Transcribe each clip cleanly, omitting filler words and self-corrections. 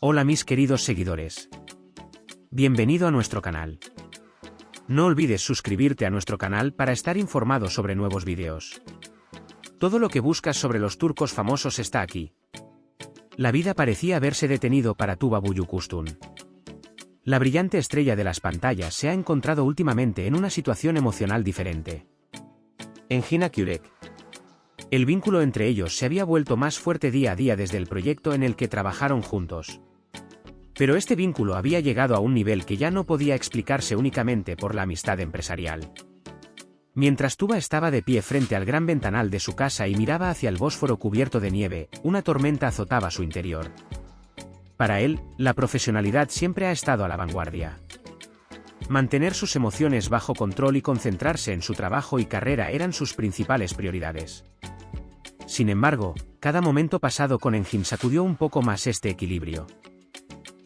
Hola mis queridos seguidores. Bienvenido a nuestro canal. No olvides suscribirte a nuestro canal para estar informado sobre nuevos vídeos. Todo lo que buscas sobre los turcos famosos está aquí. La vida parecía haberse detenido para Tuba Büyüküstün. La brillante estrella de las pantallas se ha encontrado últimamente en una situación emocional diferente. Engin Akyürek. El vínculo entre ellos se había vuelto más fuerte día a día desde el proyecto en el que trabajaron juntos. Pero este vínculo había llegado a un nivel que ya no podía explicarse únicamente por la amistad empresarial. Mientras Tuba estaba de pie frente al gran ventanal de su casa y miraba hacia el Bósforo cubierto de nieve, una tormenta azotaba su interior. Para él, la profesionalidad siempre ha estado a la vanguardia. Mantener sus emociones bajo control y concentrarse en su trabajo y carrera eran sus principales prioridades. Sin embargo, cada momento pasado con Engin sacudió un poco más este equilibrio.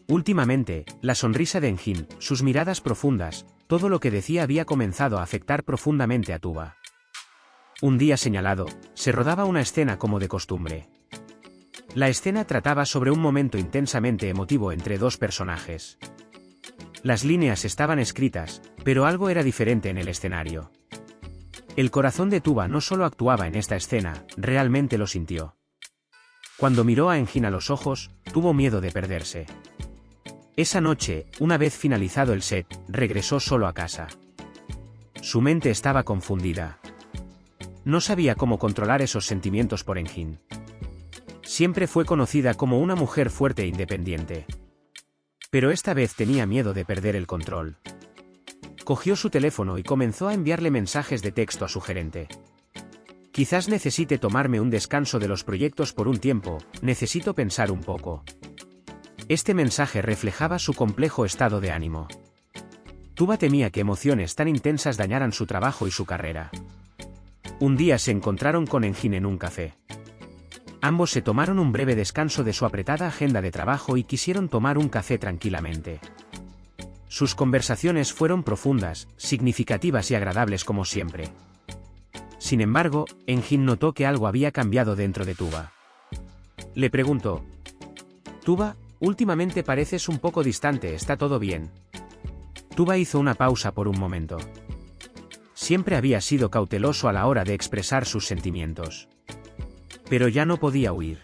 Últimamente, la sonrisa de Engin, sus miradas profundas, todo lo que decía había comenzado a afectar profundamente a Tuba. Un día señalado, se rodaba una escena como de costumbre. La escena trataba sobre un momento intensamente emotivo entre dos personajes. Las líneas estaban escritas, pero algo era diferente en el escenario. El corazón de Tuba no solo actuaba en esta escena, realmente lo sintió. Cuando miró a Engin a los ojos, tuvo miedo de perderse. Esa noche, una vez finalizado el set, regresó solo a casa. Su mente estaba confundida. No sabía cómo controlar esos sentimientos por Engin. Siempre fue conocida como una mujer fuerte e independiente. Pero esta vez tenía miedo de perder el control. Cogió su teléfono y comenzó a enviarle mensajes de texto a su gerente. Quizás necesite tomarme un descanso de los proyectos por un tiempo, necesito pensar un poco. Este mensaje reflejaba su complejo estado de ánimo. Tuba temía que emociones tan intensas dañaran su trabajo y su carrera. Un día se encontraron con Engin en un café. Ambos se tomaron un breve descanso de su apretada agenda de trabajo y quisieron tomar un café tranquilamente. Sus conversaciones fueron profundas, significativas y agradables como siempre. Sin embargo, Engin notó que algo había cambiado dentro de Tuba. Le preguntó: «Tuba, últimamente pareces un poco distante, ¿está todo bien?». Tuba hizo una pausa por un momento. Siempre había sido cauteloso a la hora de expresar sus sentimientos. Pero ya no podía huir.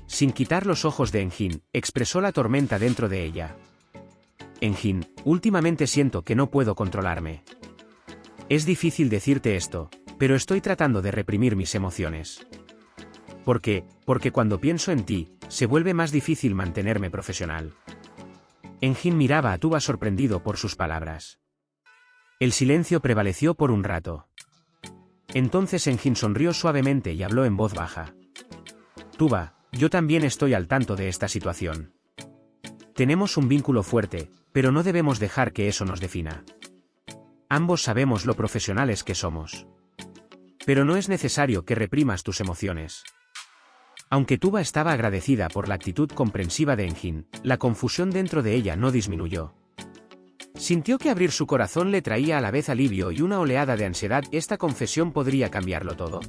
Sin quitar los ojos de Engin, expresó la tormenta dentro de ella. «Engin, últimamente siento que no puedo controlarme. Es difícil decirte esto, pero estoy tratando de reprimir mis emociones. ¿Por qué? Porque cuando pienso en ti, se vuelve más difícil mantenerme profesional». Engin miraba a Tuba sorprendido por sus palabras. El silencio prevaleció por un rato. Entonces Engin sonrió suavemente y habló en voz baja. «Tuba, yo también estoy al tanto de esta situación. Tenemos un vínculo fuerte, pero no debemos dejar que eso nos defina. Ambos sabemos lo profesionales que somos. Pero no es necesario que reprimas tus emociones». Aunque Tuba estaba agradecida por la actitud comprensiva de Engin, la confusión dentro de ella no disminuyó. Sintió que abrir su corazón le traía a la vez alivio y una oleada de ansiedad. ¿Esta confesión podría cambiarlo todo?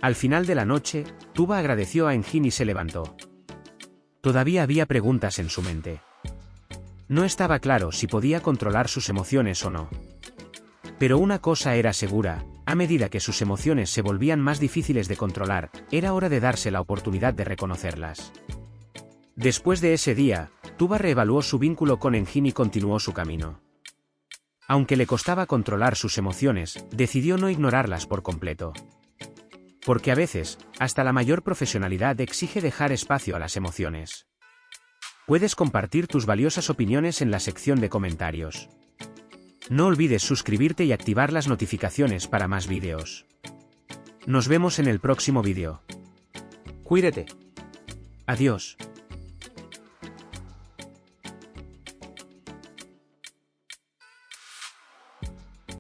Al final de la noche, Tuba agradeció a Engin y se levantó. Todavía había preguntas en su mente. No estaba claro si podía controlar sus emociones o no. Pero una cosa era segura: a medida que sus emociones se volvían más difíciles de controlar, era hora de darse la oportunidad de reconocerlas. Después de ese día, Tuba reevaluó su vínculo con Engin y continuó su camino. Aunque le costaba controlar sus emociones, decidió no ignorarlas por completo. Porque a veces, hasta la mayor profesionalidad exige dejar espacio a las emociones. Puedes compartir tus valiosas opiniones en la sección de comentarios. No olvides suscribirte y activar las notificaciones para más vídeos. Nos vemos en el próximo vídeo. Cuídate. Adiós.